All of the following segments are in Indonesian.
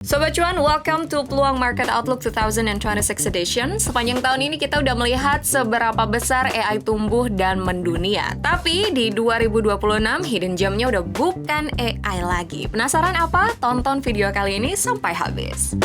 Sobat Cuan, welcome to Peluang Market Outlook 2026 edition. Sepanjang tahun ini kita udah melihat seberapa besar AI tumbuh dan mendunia. Tapi di 2026, hidden gem-nya udah bukan AI lagi. Penasaran apa? Tonton video kali ini sampai habis.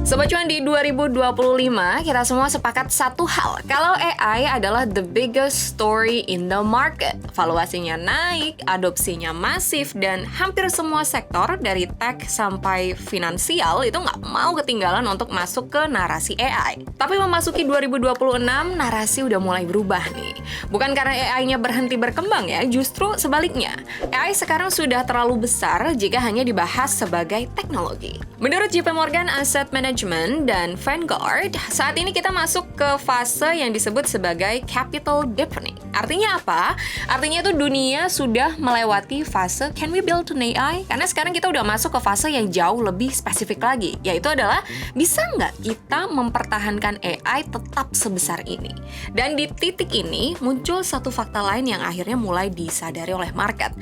Sobat Cuan, di 2025 kita semua sepakat satu hal, kalau AI adalah the biggest story in the market. Valuasinya naik, adopsinya masif, dan hampir semua sektor dari tech sampai finansial itu nggak mau ketinggalan untuk masuk ke narasi AI. Tapi memasuki 2026, narasi udah mulai berubah nih. Bukan karena AI-nya berhenti berkembang ya, justru sebaliknya. AI sekarang sudah terlalu besar jika hanya dibahas sebagai teknologi. Menurut JP Morgan Asset Management dan Vanguard, saat ini kita masuk ke fase yang disebut sebagai capital deepening. Artinya apa? Artinya itu dunia sudah melewati fase can we build an AI? Karena sekarang kita udah masuk ke fase yang jauh lebih spesifik lagi, yaitu adalah bisa nggak kita mempertahankan AI tetap sebesar ini? Dan di titik ini muncul satu fakta lain yang akhirnya mulai disadari oleh market.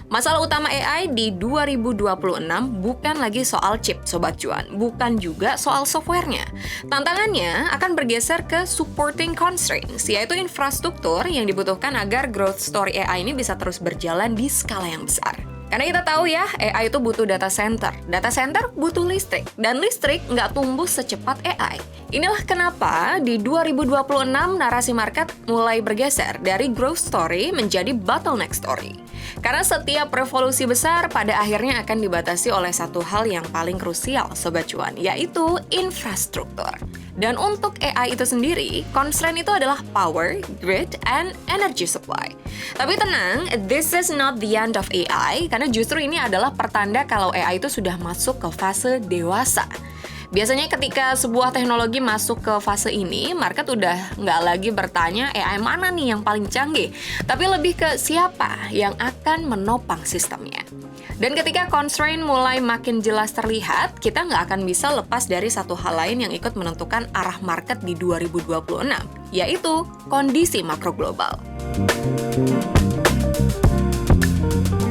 Masalah utama AI di 2026 bukan lagi soal chip, Sobat Cuan, bukan juga soal softwarenya. Tantangannya akan bergeser ke supporting constraints, yaitu infrastruktur yang dibutuhkan agar growth story AI ini bisa terus berjalan di skala yang besar. Karena kita tahu ya, AI itu butuh data center butuh listrik, dan listrik nggak tumbuh secepat AI. Inilah kenapa di 2026 narasi market mulai bergeser dari growth story menjadi bottleneck story. Karena setiap revolusi besar pada akhirnya akan dibatasi oleh satu hal yang paling krusial, Sobat Cuan, yaitu infrastruktur. Dan untuk AI itu sendiri, constraint itu adalah power, grid, and energy supply. Tapi tenang, this is not the end of AI, karena justru ini adalah pertanda kalau AI itu sudah masuk ke fase dewasa. Biasanya ketika sebuah teknologi masuk ke fase ini, market udah nggak lagi bertanya AI mana nih yang paling canggih, tapi lebih ke siapa yang akan menopang sistemnya. Dan ketika constraint mulai makin jelas terlihat, kita nggak akan bisa lepas dari satu hal lain yang ikut menentukan arah market di 2026, yaitu kondisi makro global.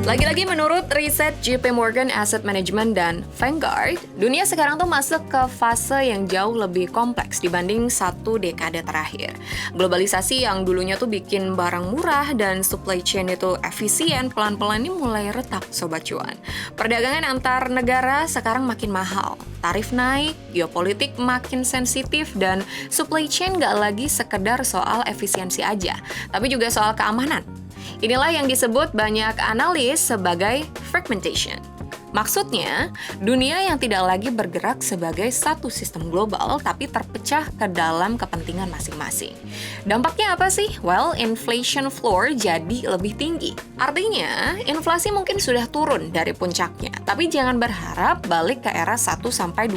Lagi-lagi menurut riset JP Morgan Asset Management dan Vanguard, dunia sekarang tuh masuk ke fase yang jauh lebih kompleks dibanding satu dekade terakhir. Globalisasi yang dulunya tuh bikin barang murah dan supply chain itu efisien, pelan-pelan ini mulai retak, Sobat Cuan. Perdagangan antar negara sekarang makin mahal, tarif naik, geopolitik makin sensitif, dan supply chain nggak lagi sekedar soal efisiensi aja, tapi juga soal keamanan. Inilah yang disebut banyak analis sebagai fragmentation. Maksudnya, dunia yang tidak lagi bergerak sebagai satu sistem global, tapi terpecah ke dalam kepentingan masing-masing. Dampaknya apa sih? Well, inflation floor jadi lebih tinggi. Artinya, inflasi mungkin sudah turun dari puncaknya, tapi jangan berharap balik ke era 1-2%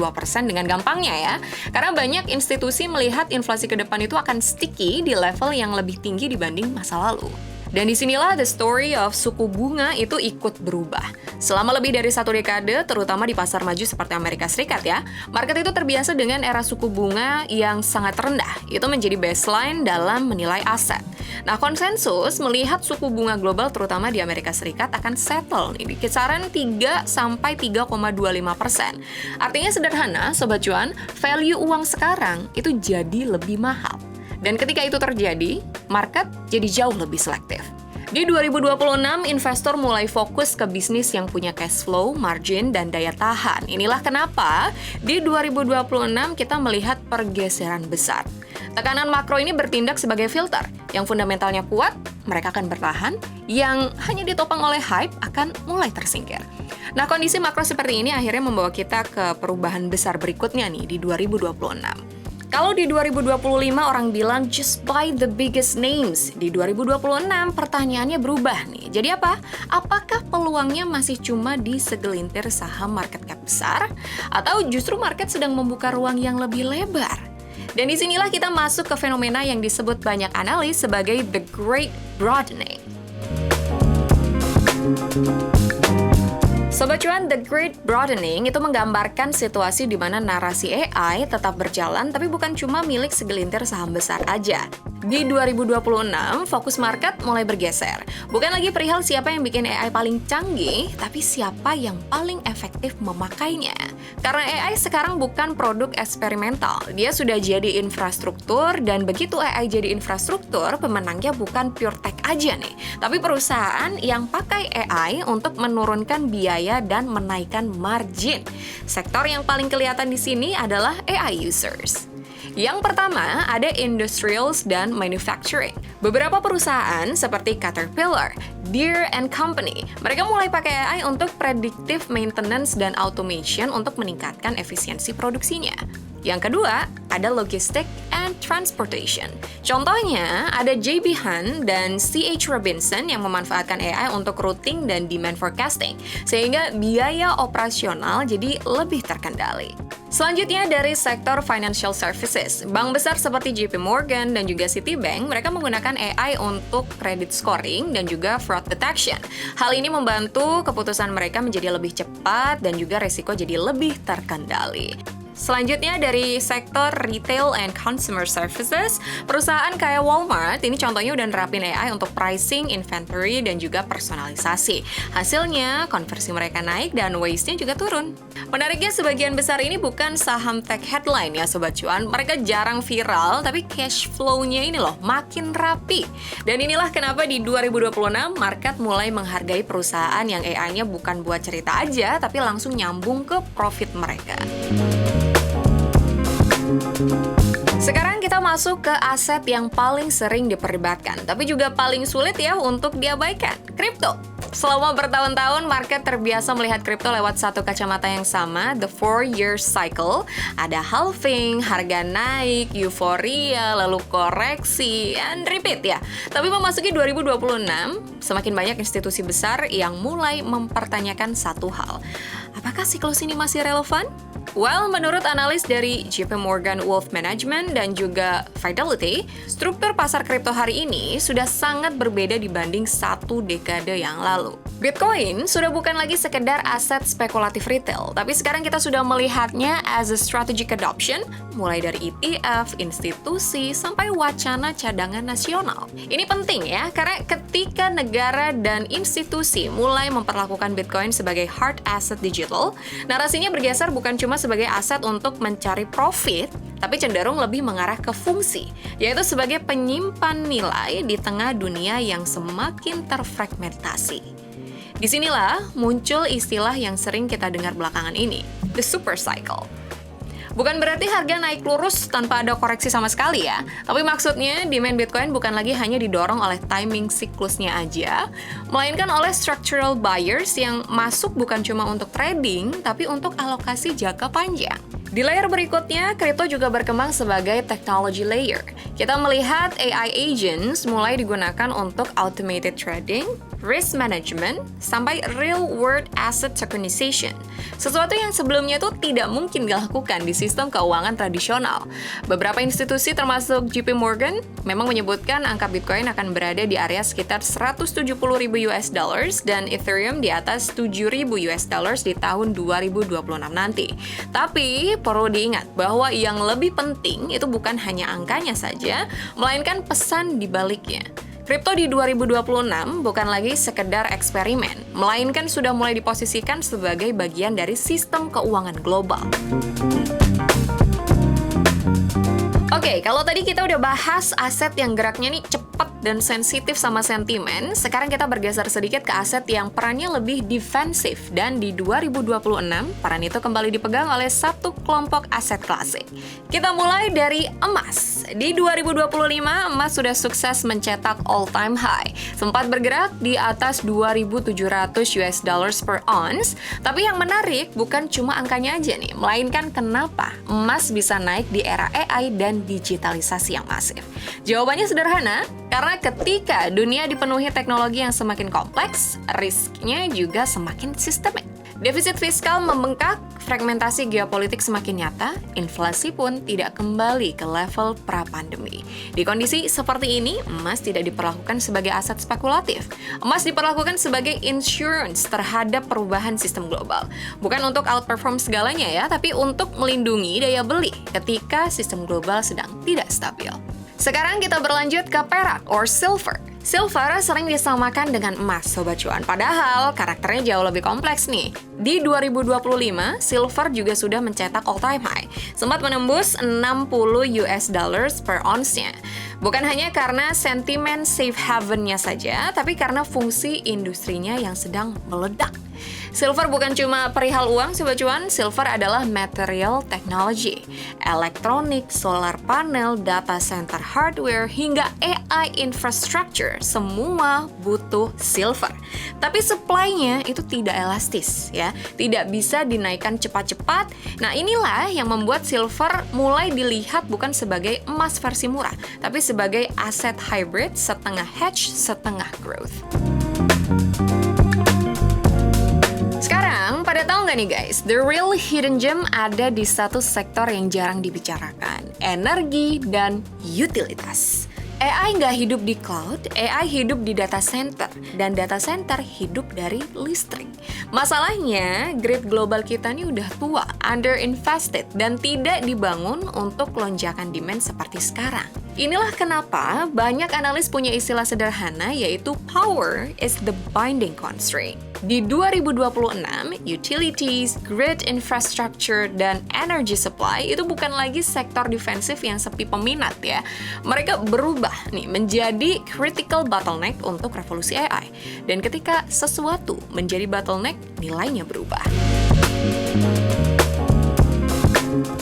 dengan gampangnya ya. Karena banyak institusi melihat inflasi ke depan itu akan sticky di level yang lebih tinggi dibanding masa lalu. Dan disinilah the story of suku bunga itu ikut berubah. Selama lebih dari satu dekade, terutama di pasar maju seperti Amerika Serikat ya, market itu terbiasa dengan era suku bunga yang sangat rendah. Itu menjadi baseline dalam menilai aset. Nah, konsensus melihat suku bunga global terutama di Amerika Serikat akan settle nih, di kisaran 3-3,25%. Artinya sederhana, Sobat Cuan, value uang sekarang itu jadi lebih mahal. Dan ketika itu terjadi, market jadi jauh lebih selektif. Di 2026, investor mulai fokus ke bisnis yang punya cash flow, margin, dan daya tahan. Inilah kenapa di 2026 kita melihat pergeseran besar. Tekanan makro ini bertindak sebagai filter. Yang fundamentalnya kuat, mereka akan bertahan. Yang hanya ditopang oleh hype akan mulai tersingkir. Nah, kondisi makro seperti ini akhirnya membawa kita ke perubahan besar berikutnya nih di 2026. Kalau di 2025 orang bilang just buy the biggest names, di 2026 pertanyaannya berubah nih. Jadi apa? Apakah peluangnya masih cuma di segelintir saham market cap besar? Atau justru market sedang membuka ruang yang lebih lebar? Dan disinilah kita masuk ke fenomena yang disebut banyak analis sebagai the Great Broadening. Sobat Cuan, The Great Broadening itu menggambarkan situasi di mana narasi AI tetap berjalan tapi bukan cuma milik segelintir saham besar aja. Di 2026, fokus market mulai bergeser. Bukan lagi perihal siapa yang bikin AI paling canggih, tapi siapa yang paling efektif memakainya. Karena AI sekarang bukan produk eksperimental, dia sudah jadi infrastruktur, dan begitu AI jadi infrastruktur, pemenangnya bukan pure tech aja nih, tapi perusahaan yang pakai AI untuk menurunkan biaya dan menaikkan margin. Sektor yang paling kelihatan di sini adalah AI users. Yang pertama, ada industrials dan manufacturing. Beberapa perusahaan seperti Caterpillar, Deere & Company, mereka mulai pakai AI untuk predictive maintenance dan automation untuk meningkatkan efisiensi produksinya. Yang kedua, ada logistik and transportation. Contohnya, ada J.B. Hunt dan C.H. Robinson yang memanfaatkan AI untuk routing dan demand forecasting, sehingga biaya operasional jadi lebih terkendali. Selanjutnya dari sektor financial services, bank besar seperti JP Morgan dan juga Citibank, mereka menggunakan AI untuk credit scoring dan juga fraud detection. Hal ini membantu keputusan mereka menjadi lebih cepat dan juga resiko jadi lebih terkendali. Selanjutnya dari sektor retail and consumer services, perusahaan kayak Walmart ini contohnya udah nerapin AI untuk pricing, inventory, dan juga personalisasi. Hasilnya, konversi mereka naik dan waste-nya juga turun. Menariknya, sebagian besar ini bukan saham tech headline ya Sobat Cuan. Mereka jarang viral, tapi cash flow-nya ini loh makin rapi. Dan inilah kenapa di 2026 market mulai menghargai perusahaan yang AI-nya bukan buat cerita aja, tapi langsung nyambung ke profit mereka. Sekarang kita masuk ke aset yang paling sering diperdebatkan, tapi juga paling sulit ya untuk diabaikan, kripto. Selama bertahun-tahun, market terbiasa melihat kripto lewat satu kacamata yang sama, the 4-year cycle. Ada halving, harga naik, euforia, lalu koreksi, and repeat ya. Tapi memasuki 2026, semakin banyak institusi besar yang mulai mempertanyakan satu hal. Apakah siklus ini masih relevan? Well, menurut analis dari JP Morgan Wealth Management dan juga Fidelity, struktur pasar kripto hari ini sudah sangat berbeda dibanding satu dekade yang lalu. Bitcoin sudah bukan lagi sekedar aset spekulatif retail, tapi sekarang kita sudah melihatnya as a strategic adoption, mulai dari ETF, institusi, sampai wacana cadangan nasional. Ini penting ya, karena ketika negara dan institusi mulai memperlakukan Bitcoin sebagai hard asset digital, narasinya bergeser bukan cuma sebagai aset untuk mencari profit, tapi cenderung lebih mengarah ke fungsi, yaitu sebagai penyimpan nilai di tengah dunia yang semakin terfragmentasi. Disinilah muncul istilah yang sering kita dengar belakangan ini, the super cycle. Bukan berarti harga naik lurus tanpa ada koreksi sama sekali ya, tapi maksudnya demand Bitcoin bukan lagi hanya didorong oleh timing siklusnya aja, melainkan oleh structural buyers yang masuk bukan cuma untuk trading, tapi untuk alokasi jangka panjang. Di layer berikutnya, kripto juga berkembang sebagai technology layer. Kita melihat AI agents mulai digunakan untuk automated trading, risk management, sampai real-world asset tokenization. Sesuatu yang sebelumnya itu tidak mungkin dilakukan di sistem keuangan tradisional. Beberapa institusi termasuk JP Morgan memang menyebutkan angka Bitcoin akan berada di area sekitar 170.000 US dollars dan Ethereum di atas 7.000 US dollars di tahun 2026 nanti. Tapi perlu diingat bahwa yang lebih penting itu bukan hanya angkanya saja, melainkan pesan di baliknya. Kripto di 2026 bukan lagi sekedar eksperimen, melainkan sudah mulai diposisikan sebagai bagian dari sistem keuangan global. Oke, kalau tadi kita udah bahas aset yang geraknya nih cepat dan sensitif sama sentimen, sekarang kita bergeser sedikit ke aset yang perannya lebih defensif, dan di 2026, peran itu kembali dipegang oleh satu kelompok aset klasik. Kita mulai dari emas. Di 2025, emas sudah sukses mencetak all-time high, sempat bergerak di atas 2.700 US dollars per ounce, tapi yang menarik bukan cuma angkanya aja nih, melainkan kenapa emas bisa naik di era AI dan digitalisasi yang masif. Jawabannya sederhana, karena ketika dunia dipenuhi teknologi yang semakin kompleks, risknya juga semakin sistemik. Defisit fiskal membengkak, fragmentasi geopolitik semakin nyata, inflasi pun tidak kembali ke level pra-pandemi. Di kondisi seperti ini, emas tidak diperlakukan sebagai aset spekulatif. Emas diperlakukan sebagai insurance terhadap perubahan sistem global. Bukan untuk outperform segalanya ya, tapi untuk melindungi daya beli ketika sistem global sedang tidak stabil. Sekarang kita berlanjut ke perak or silver. Silver sering disamakan dengan emas, Sobat Cuan. Padahal karakternya jauh lebih kompleks nih. Di 2025, silver juga sudah mencetak all-time high. Sempat menembus 60 US dollars per ounce-nya. Bukan hanya karena sentimen safe haven-nya saja, tapi karena fungsi industrinya yang sedang meledak. Silver bukan cuma perihal uang, Sobat Cuan. Silver adalah material technology, elektronik, solar panel, data center hardware, hingga AI infrastructure. Semua butuh silver. Tapi supply-nya itu tidak elastis, ya. Tidak bisa dinaikkan cepat-cepat. Nah, inilah yang membuat silver mulai dilihat bukan sebagai emas versi murah, tapi sebagai aset hybrid, setengah hedge, setengah growth. Sekarang, pada tahu nggak nih guys, the real hidden gem ada di satu sektor yang jarang dibicarakan, energi dan utilitas. AI nggak hidup di cloud, AI hidup di data center, dan data center hidup dari listrik. Masalahnya, grid global kita ini udah tua, underinvested, dan tidak dibangun untuk lonjakan demand seperti sekarang. Inilah kenapa banyak analis punya istilah sederhana, yaitu power is the binding constraint. Di 2026, utilities, grid infrastructure, dan energy supply itu bukan lagi sektor defensif yang sepi peminat ya. Mereka berubah nih menjadi critical bottleneck untuk revolusi AI. Dan ketika sesuatu menjadi bottleneck, nilainya berubah.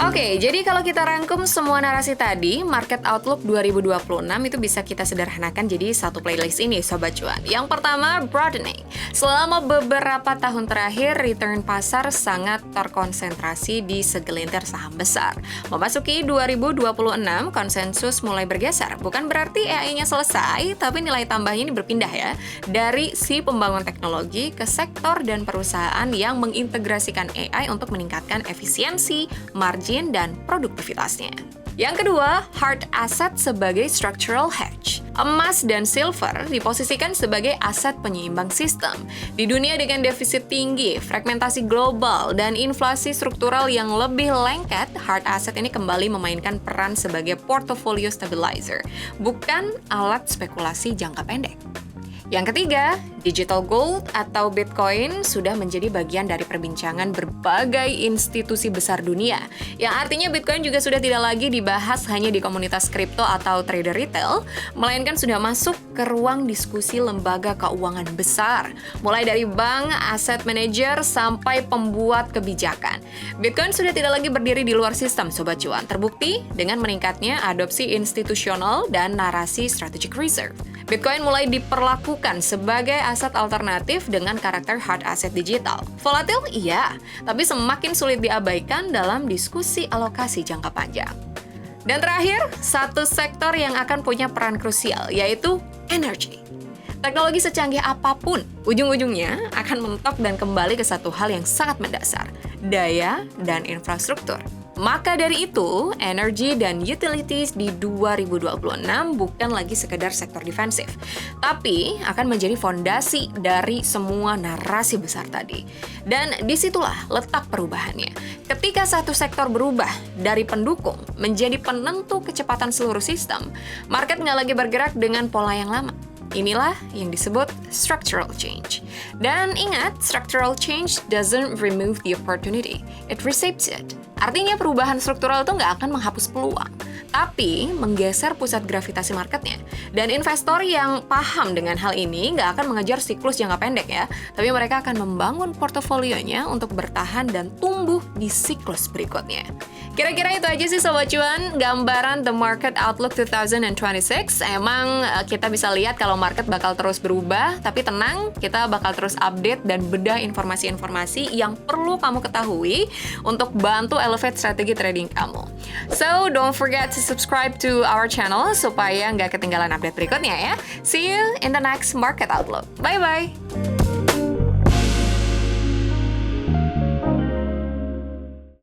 Oke, jadi kalau kita rangkum semua narasi tadi, Market Outlook 2026 itu bisa kita sederhanakan jadi satu playlist ini, Sobat Cuan. Yang pertama, broadening. Selama beberapa tahun terakhir, return pasar sangat terkonsentrasi di segelintir saham besar. Memasuki 2026, konsensus mulai bergeser. Bukan berarti AI-nya selesai, tapi nilai tambahnya ini berpindah ya. Dari si pembangun teknologi ke sektor dan perusahaan yang mengintegrasikan AI untuk meningkatkan efisiensi, margin, dan produktivitasnya. Yang kedua, hard asset sebagai structural hedge. Emas dan silver diposisikan sebagai aset penyeimbang sistem. Di dunia dengan defisit tinggi, fragmentasi global, dan inflasi struktural yang lebih lengket, hard asset ini kembali memainkan peran sebagai portfolio stabilizer, bukan alat spekulasi jangka pendek. Yang ketiga, digital gold atau Bitcoin sudah menjadi bagian dari perbincangan berbagai institusi besar dunia. Yang artinya Bitcoin juga sudah tidak lagi dibahas hanya di komunitas kripto atau trader retail, melainkan sudah masuk ke ruang diskusi lembaga keuangan besar, mulai dari bank, asset manager, sampai pembuat kebijakan. Bitcoin sudah tidak lagi berdiri di luar sistem, Sobat Cuan. Terbukti dengan meningkatnya adopsi institusional dan narasi strategic reserve. Bitcoin mulai diperlakukan sebagai aset alternatif dengan karakter hard asset digital. Volatil? Iya, tapi semakin sulit diabaikan dalam diskusi alokasi jangka panjang. Dan terakhir, satu sektor yang akan punya peran krusial, yaitu energi. Teknologi secanggih apapun, ujung-ujungnya akan mentok dan kembali ke satu hal yang sangat mendasar, daya dan infrastruktur. Maka dari itu, energi dan utilities di 2026 bukan lagi sekedar sektor defensif, tapi akan menjadi fondasi dari semua narasi besar tadi. Dan disitulah letak perubahannya. Ketika satu sektor berubah dari pendukung menjadi penentu kecepatan seluruh sistem, market nggak lagi bergerak dengan pola yang lama. Inilah yang disebut structural change. Dan ingat, structural change doesn't remove the opportunity, it reshapes it. Artinya perubahan struktural itu nggak akan menghapus peluang, tapi menggeser pusat gravitasi marketnya. Dan investor yang paham dengan hal ini nggak akan mengejar siklus jangka pendek ya, tapi mereka akan membangun portofolionya untuk bertahan dan tumbuh di siklus berikutnya. Kira-kira itu aja sih Sobat Cuan, gambaran The Market Outlook 2026. Emang kita bisa lihat kalau market bakal terus berubah, tapi tenang, kita bakal terus update dan bedah informasi-informasi yang perlu kamu ketahui untuk bantu elevate strategi trading kamu. So, don't forget to subscribe to our channel supaya nggak ketinggalan update berikutnya ya. See you in the next Market Outlook. Bye-bye!